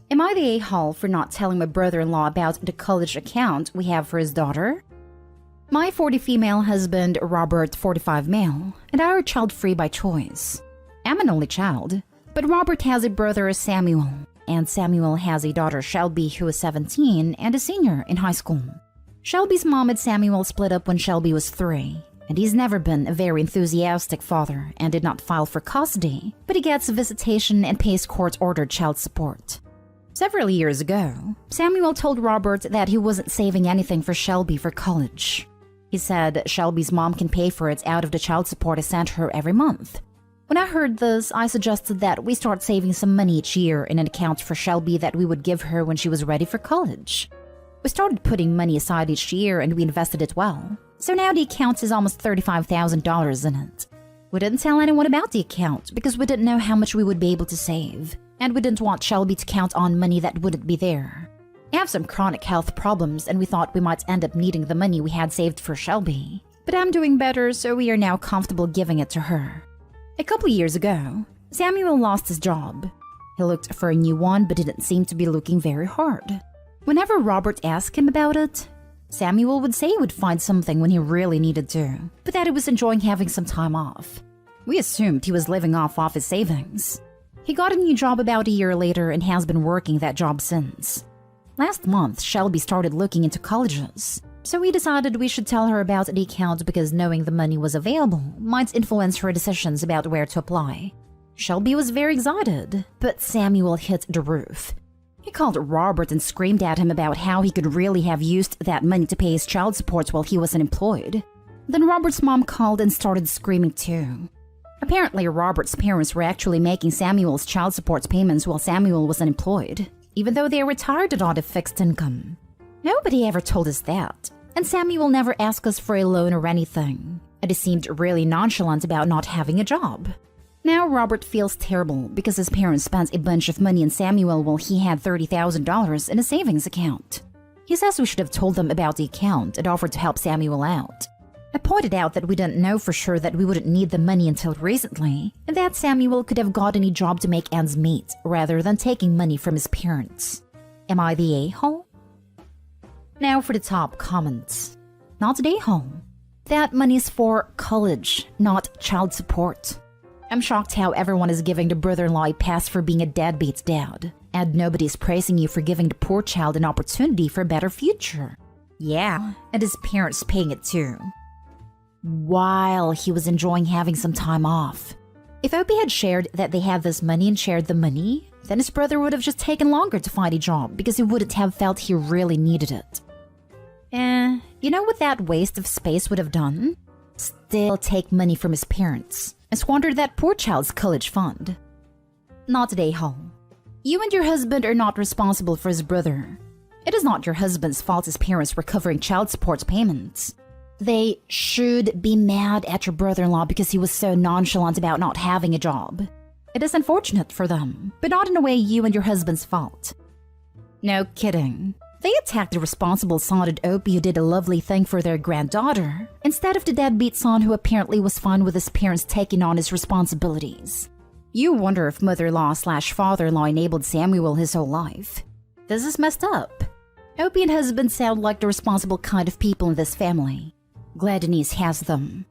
Am I the a-hole for not telling my brother-in-law about the college account we have for his daughter? My 40 female husband, Robert, 45 male, and I are child-free by choice. I'm an only child, but Robert has a brother, Samuel, and Samuel has a daughter, Shelby, who is 17 and a senior in high school. Shelby's mom and Samuel split up when Shelby was 3, and he's never been a very enthusiastic father and did not file for custody, but he gets visitation and pays court-ordered child support. Several years ago, Samuel told Robert that he wasn't saving anything for Shelby for college. He said Shelby's mom can pay for it out of the child support I sent her every month. When I heard this, I suggested that we start saving some money each year in an account for Shelby that we would give her when she was ready for college. We started putting money aside each year and we invested it well. So now the account is almost $35,000 in it. We didn't tell anyone about the account because we didn't know how much we would be able to save. And we didn't want Shelby to count on money that wouldn't be there. I have some chronic health problems and we thought we might end up needing the money we had saved for Shelby. But I'm doing better, so we are now comfortable giving it to her. A couple years ago, Samuel lost his job. He looked for a new one but didn't seem to be looking very hard. Whenever Robert asked him about it, Samuel would say he would find something when he really needed to, but that he was enjoying having some time off. We assumed he was living off his savings. He got a new job about a year later and has been working that job since. Last month, Shelby started looking into colleges, so we decided we should tell her about the account because knowing the money was available might influence her decisions about where to apply. Shelby was very excited, but Samuel hit the roof. He called Robert and screamed at him about how he could really have used that money to pay his child support while he was unemployed. Then Robert's mom called and started screaming too. Apparently, Robert's parents were actually making Samuel's child support payments while Samuel was unemployed, even though they retired and on a fixed income. Nobody ever told us that, and Samuel never asked us for a loan or anything, and he seemed really nonchalant about not having a job. Now Robert feels terrible because his parents spent a bunch of money on Samuel while he had $30,000 in a savings account. He says we should have told them about the account and offered to help Samuel out. I pointed out that we didn't know for sure that we wouldn't need the money until recently, and that Samuel could have gotten a job to make ends meet rather than taking money from his parents. Am I the a-hole? Now for the top comments. Not the a-hole. That money's for college, not child support. I'm shocked how everyone is giving the brother-in-law a pass for being a deadbeat dad, and nobody's praising you for giving the poor child an opportunity for a better future. Yeah, and his parents paying it too. While he was enjoying having some time off. If Opie had shared that they had this money and shared the money, then his brother would have just taken longer to find a job because he wouldn't have felt he really needed it. You know what that waste of space would have done? Still take money from his parents and squander that poor child's college fund. Not today, hole. You and your husband are not responsible for his brother. It is not your husband's fault his parents were covering child support payments. They should be mad at your brother-in-law because he was so nonchalant about not having a job. It is unfortunate for them, but not in a way you and your husband's fault. No kidding. They attacked the responsible son at Opie who did a lovely thing for their granddaughter, instead of the deadbeat son who apparently was fine with his parents taking on his responsibilities. You wonder if mother-in-law/father-in-law enabled Samuel his whole life. This is messed up. Opie and husband sound like the responsible kind of people in this family. Glad Denise has them.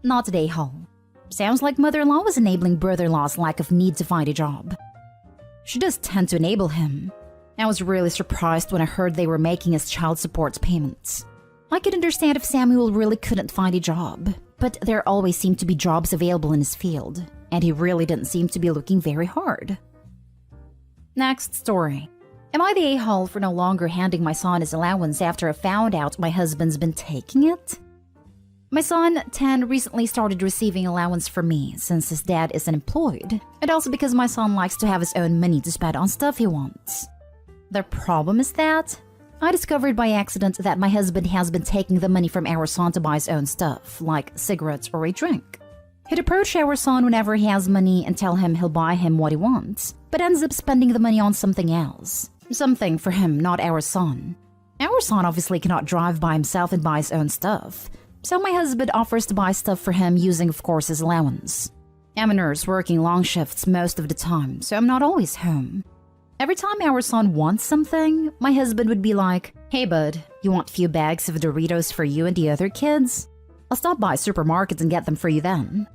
Not today, hole. Sounds like mother-in-law was enabling brother-in-law's lack of need to find a job. She does tend to enable him. I was really surprised when I heard they were making his child support payments. I could understand if Samuel really couldn't find a job, but there always seemed to be jobs available in his field, and he really didn't seem to be looking very hard. Next story. Am I the a-hole for no longer handing my son his allowance after I found out my husband's been taking it? My son, 10, recently started receiving allowance from me since his dad is unemployed, and also because my son likes to have his own money to spend on stuff he wants. The problem is that I discovered by accident that my husband has been taking the money from our son to buy his own stuff, like cigarettes or a drink. He'd approach our son whenever he has money and tell him he'll buy him what he wants, but ends up spending the money on something else. Something for him, not our son. Our son obviously cannot drive by himself and buy his own stuff, so my husband offers to buy stuff for him using, of course, his allowance. I'm a nurse working long shifts most of the time, so I'm not always home. Every time our son wants something, my husband would be like, "Hey bud, you want a few bags of Doritos for you and the other kids? I'll stop by supermarkets and get them for you then."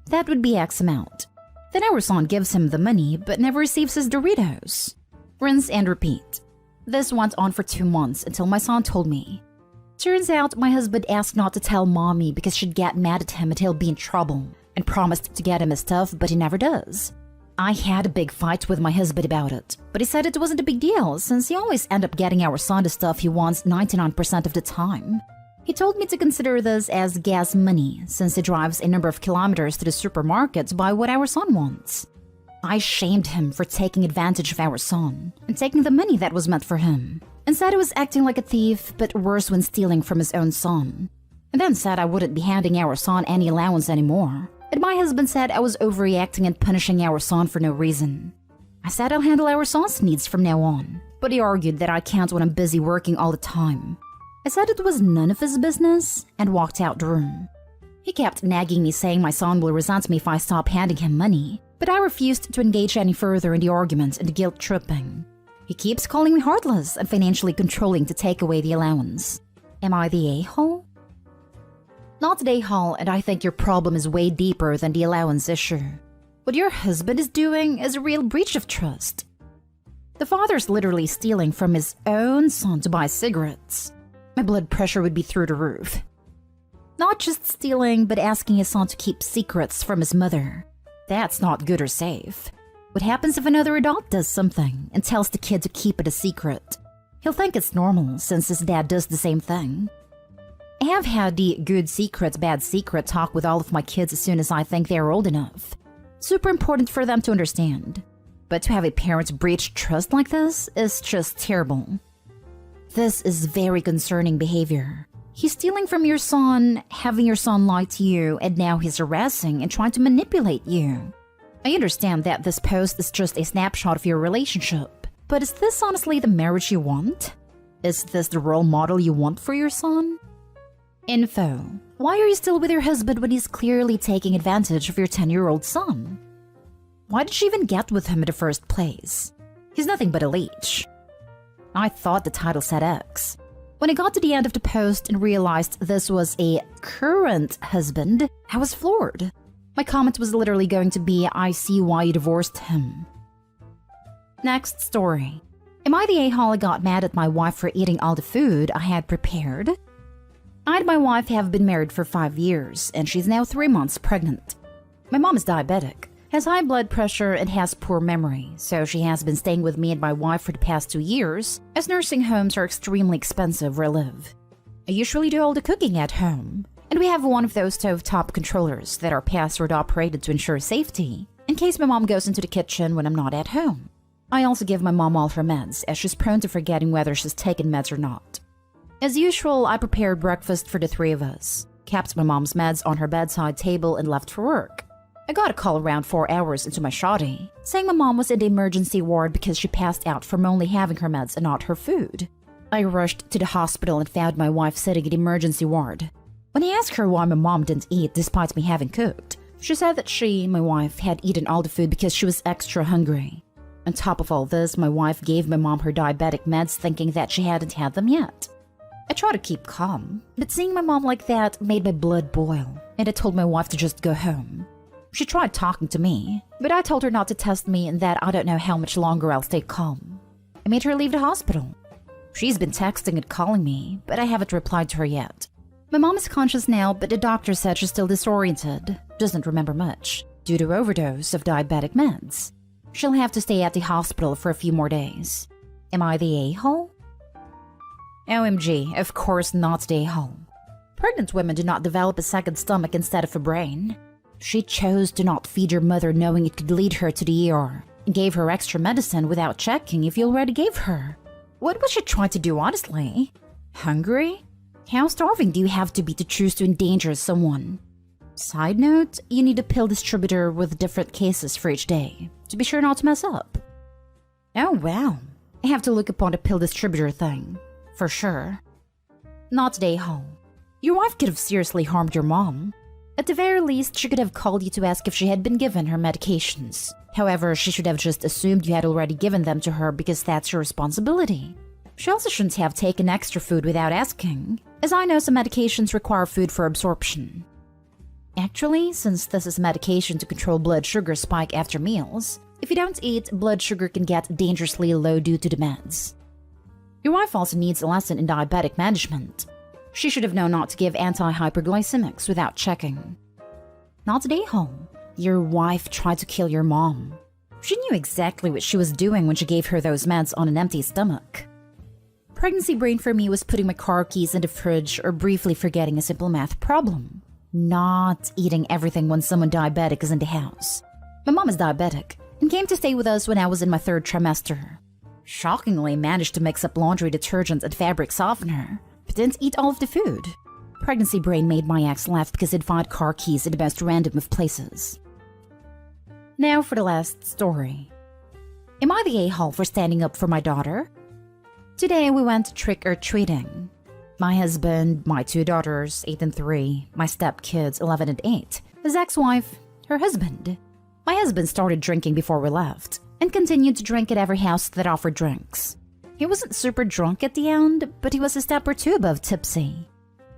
That would be X amount. Then our son gives him the money but never receives his Doritos. Rinse and repeat. This went on for 2 months until my son told me. Turns out my husband asked not to tell mommy because she'd get mad at him and he'll be in trouble, and promised to get him his stuff, but he never does. I had a big fight with my husband about it, but he said it wasn't a big deal since he always ends up getting our son the stuff he wants 99% of the time. He told me to consider this as gas money since he drives a number of kilometers to the supermarket to buy what our son wants. I shamed him for taking advantage of our son and taking the money that was meant for him, and said he was acting like a thief, but worse when stealing from his own son, and then said I wouldn't be handing our son any allowance anymore. And my husband said I was overreacting and punishing our son for no reason. I said I'll handle our son's needs from now on, but he argued that I can't when I'm busy working all the time. I said it was none of his business and walked out the room. He kept nagging me saying my son will resent me if I stop handing him money, but I refused to engage any further in the argument and guilt tripping. He keeps calling me heartless and financially controlling to take away the allowance. Am I the a-hole? Not the a-hole, and I think your problem is way deeper than the allowance issue. What your husband is doing is a real breach of trust. The father's literally stealing from his own son to buy cigarettes. My blood pressure would be through the roof. Not just stealing, but asking his son to keep secrets from his mother. That's not good or safe. What happens if another adult does something and tells the kid to keep it a secret? He'll think it's normal since his dad does the same thing. I have had the good secret, bad secret talk with all of my kids as soon as I think they're old enough. Super important for them to understand. But to have a parent breach trust like this is just terrible. This is very concerning behavior. He's stealing from your son, having your son lie to you, and now he's harassing and trying to manipulate you. I understand that this post is just a snapshot of your relationship, but is this honestly the marriage you want? Is this the role model you want for your son? Info. Why are you still with your husband when he's clearly taking advantage of your 10-year-old son? Why did she even get with him in the first place? He's nothing but a leech. I thought the title said X. When I got to the end of the post and realized this was a current husband, I was floored. My comment was literally going to be, "I see why you divorced him." Next story. Am I the a-hole who got mad at my wife for eating all the food I had prepared? I and my wife have been married for 5 years, and she's now 3 months pregnant. My mom is diabetic, has high blood pressure, and has poor memory, so she has been staying with me and my wife for the past 2 years, as nursing homes are extremely expensive where I live. I usually do all the cooking at home, and we have one of those stovetop controllers that are password operated to ensure safety, in case my mom goes into the kitchen when I'm not at home. I also give my mom all her meds, as she's prone to forgetting whether she's taken meds or not. As usual, I prepared breakfast for the 3 of us, kept my mom's meds on her bedside table, and left for work. I got a call around 4 hours into my shoddy, saying my mom was in the emergency ward because she passed out from only having her meds and not her food. I rushed to the hospital and found my wife sitting in the emergency ward. When I asked her why my mom didn't eat despite me having cooked, she said that she, my wife, had eaten all the food because she was extra hungry. On top of all this, my wife gave my mom her diabetic meds thinking that she hadn't had them yet. I tried to keep calm, but seeing my mom like that made my blood boil, and I told my wife to just go home. She tried talking to me, but I told her not to test me and that I don't know how much longer I'll stay calm. I made her leave the hospital. She's been texting and calling me, but I haven't replied to her yet. My mom is conscious now, but the doctor said she's still disoriented, doesn't remember much, due to overdose of diabetic meds. She'll have to stay at the hospital for a few more days. Am I the a-hole? OMG, of course not the a-hole. Pregnant women do not develop a second stomach instead of a brain. She chose to not feed your mother knowing it could lead her to the ER, and gave her extra medicine without checking if you already gave her. What was she trying to do, honestly? Hungry? How starving do you have to be to choose to endanger someone? Side note, you need a pill distributor with different cases for each day, to be sure not to mess up. Oh wow, I have to look upon the pill distributor thing, for sure. Not the a-hole. Your wife could have seriously harmed your mom. At the very least, she could have called you to ask if she had been given her medications. However, she should have just assumed you had already given them to her because that's your responsibility. She also shouldn't have taken extra food without asking, as I know some medications require food for absorption. Actually, since this is medication to control blood sugar spike after meals, if you don't eat, blood sugar can get dangerously low due to the meds. Your wife also needs a lesson in diabetic management. She should have known not to give anti-hyperglycemics without checking. Not today, home. Your wife tried to kill your mom. She knew exactly what she was doing when she gave her those meds on an empty stomach. Pregnancy brain for me was putting my car keys in the fridge or briefly forgetting a simple math problem. Not eating everything when someone diabetic is in the house. My mom is diabetic and came to stay with us when I was in my 3rd trimester. Shockingly managed to mix up laundry detergent and fabric softener, but didn't eat all of the food. Pregnancy brain made my ex laugh because he'd find car keys in the most random of places. Now for the last story. Am I the a-hole for standing up for my daughter? Today we went trick-or-treating. My husband, my 2 daughters, 8 and 3, my step-kids, 11 and 8, his ex-wife, her husband. My husband started drinking before we left, and continued to drink at every house that offered drinks. He wasn't super drunk at the end, but he was a step or 2 above tipsy.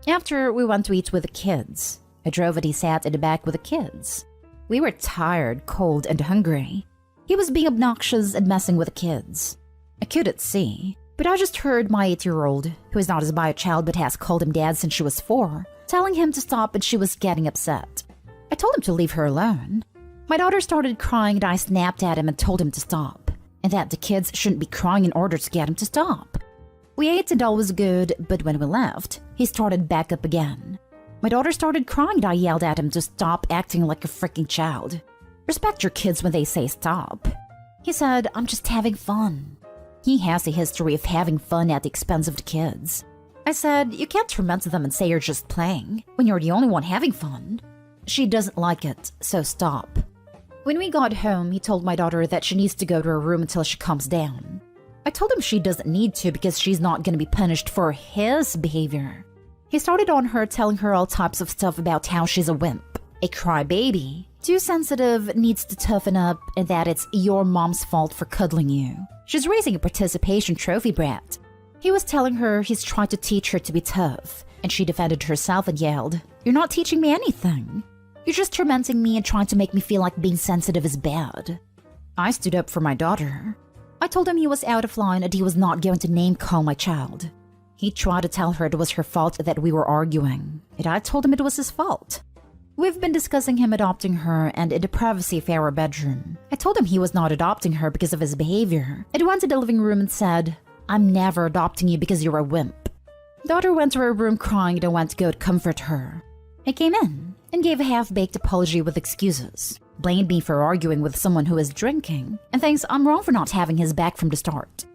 After, we went to eat with the kids. I drove and he sat in the back with the kids. We were tired, cold, and hungry. He was being obnoxious and messing with the kids. I couldn't see, but I just heard my 8-year-old, who is not his bio child but has called him dad since she was 4, telling him to stop, and she was getting upset. I told him to leave her alone. My daughter started crying and I snapped at him and told him to stop, and that the kids shouldn't be crying in order to get him to stop. We ate and all was good, but when we left, he started back up again. My daughter started crying and I yelled at him to stop acting like a freaking child. Respect your kids when they say stop. He said, I'm just having fun. He has a history of having fun at the expense of the kids. I said, you can't torment them and say you're just playing when you're the only one having fun. She doesn't like it, so stop. When we got home, he told my daughter that she needs to go to her room until she calms down. I told him she doesn't need to because she's not going to be punished for his behavior. He started on her, telling her all types of stuff about how she's a wimp, a crybaby, too sensitive, needs to toughen up, and that it's your mom's fault for cuddling you. She's raising a participation trophy brat. He was telling her he's trying to teach her to be tough, and she defended herself and yelled, "You're not teaching me anything. You're just tormenting me and trying to make me feel like being sensitive is bad." I stood up for my daughter. I told him he was out of line and he was not going to name-call my child. He tried to tell her it was her fault that we were arguing, and I told him it was his fault. We've been discussing him adopting her, and in the privacy of our bedroom, I told him he was not adopting her because of his behavior. I went to the living room and said, "I'm never adopting you because you're a wimp." Daughter went to her room crying and I went to go to comfort her. I came in and gave a half-baked apology with excuses, blamed me for arguing with someone who is drinking, and thinks I'm wrong for not having his back from the start.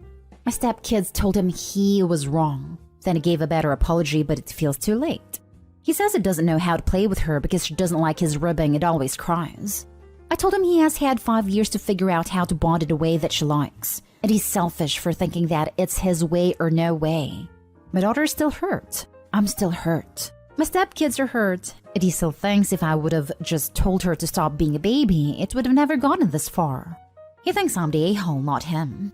My stepkids told him he was wrong. Then he gave a better apology, but it feels too late. He says he doesn't know how to play with her because she doesn't like his ribbing and always cries. I told him he has had 5 years to figure out how to bond in a way that she likes, and he's selfish for thinking that it's his way or no way. My daughter is still hurt. I'm still hurt. My stepkids are hurt, and he still thinks if I would have just told her to stop being a baby, it would have never gotten this far. He thinks I'm the a-hole, not him.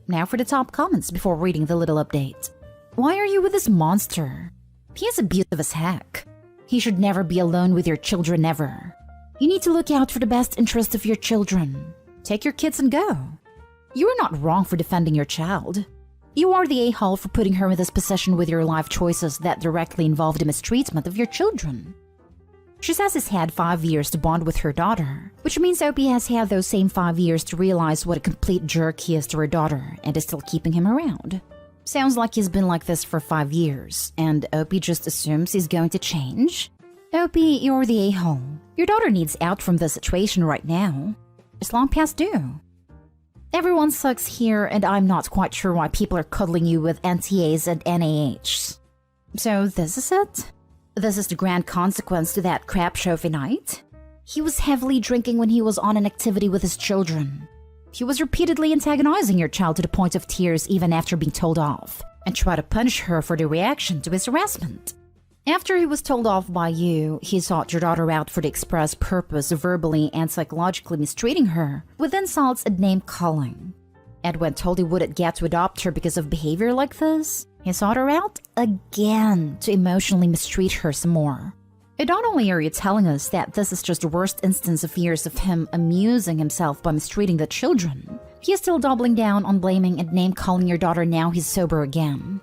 Now for the top comments before reading the little update. Why are you with this monster? He is abusive as heck. He should never be alone with your children ever. You need to look out for the best interest of your children. Take your kids and go. You are not wrong for defending your child. You are the a-hole for putting her in this position with your life choices that directly involve the mistreatment of your children. She says he's had 5 years to bond with her daughter, which means Opie has had those same 5 years to realize what a complete jerk he is to her daughter and is still keeping him around. Sounds like he's been like this for 5 years, and Opie just assumes he's going to change? Opie, you're the a-hole. Your daughter needs out from this situation right now. It's long past due. Everyone sucks here, and I'm not quite sure why people are cuddling you with NTAs and NAHs. So this is it? This is the grand consequence to that crap trophy night? He was heavily drinking when he was on an activity with his children. He was repeatedly antagonizing your child to the point of tears even after being told off, and tried to punish her for the reaction to his harassment. After he was told off by you, he sought your daughter out for the express purpose of verbally and psychologically mistreating her with insults and name-calling. And when told he wouldn't get to adopt her because of behavior like this, he sought her out again to emotionally mistreat her some more. And not only are you telling us that this is just the worst instance of years of him amusing himself by mistreating the children, he is still doubling down on blaming and name-calling your daughter now he's sober again.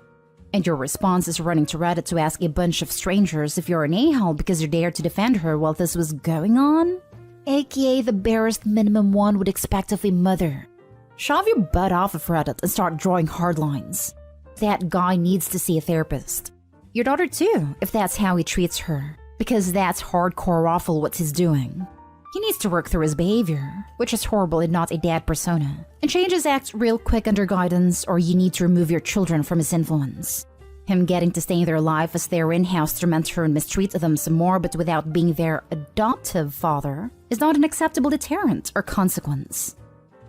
And your response is running to Reddit to ask a bunch of strangers if you're an a-hole because you dared to defend her while this was going on? AKA the barest minimum one would expect of a mother. Shove your butt off of Reddit and start drawing hard lines. That guy needs to see a therapist. Your daughter too, if that's how he treats her. Because that's hardcore awful what he's doing. He needs to work through his behavior, which is horrible and not a dad persona, and change his acts real quick under guidance, or you need to remove your children from his influence. Him getting to stay in their life as their in-house tormentor and mistreat them some more but without being their adoptive father is not an acceptable deterrent or consequence.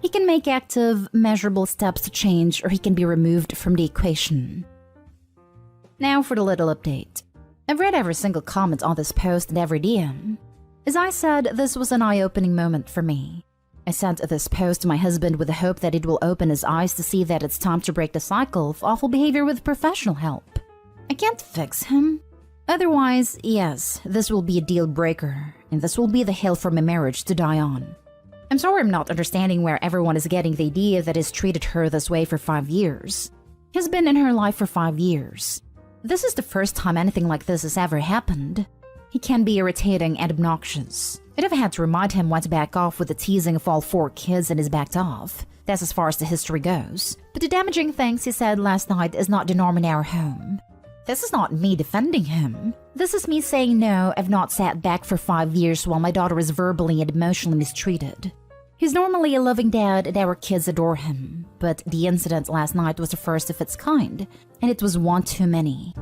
He can make active, measurable steps to change, or he can be removed from the equation. Now for the little update. I've read every single comment on this post and every DM. As I said, this was an eye-opening moment for me. I sent this post to my husband with the hope that it will open his eyes to see that it's time to break the cycle of awful behavior with professional help. I can't fix him. Otherwise, yes, this will be a deal breaker, and this will be the hill for my marriage to die on. I'm sorry I'm not understanding where everyone is getting the idea that he's treated her this way for 5 years. He's been in her life for 5 years. This is the first time anything like this has ever happened. He can be irritating and obnoxious. I'd have had to remind him when to back off with the teasing of all 4 kids, and he's backed off. That's as far as the history goes. But the damaging things he said last night is not the norm in our home. This is not me defending him. This is me saying no, I've not sat back for 5 years while my daughter is verbally and emotionally mistreated. He's normally a loving dad and our kids adore him. But the incident last night was the first of its kind, and it was one too many.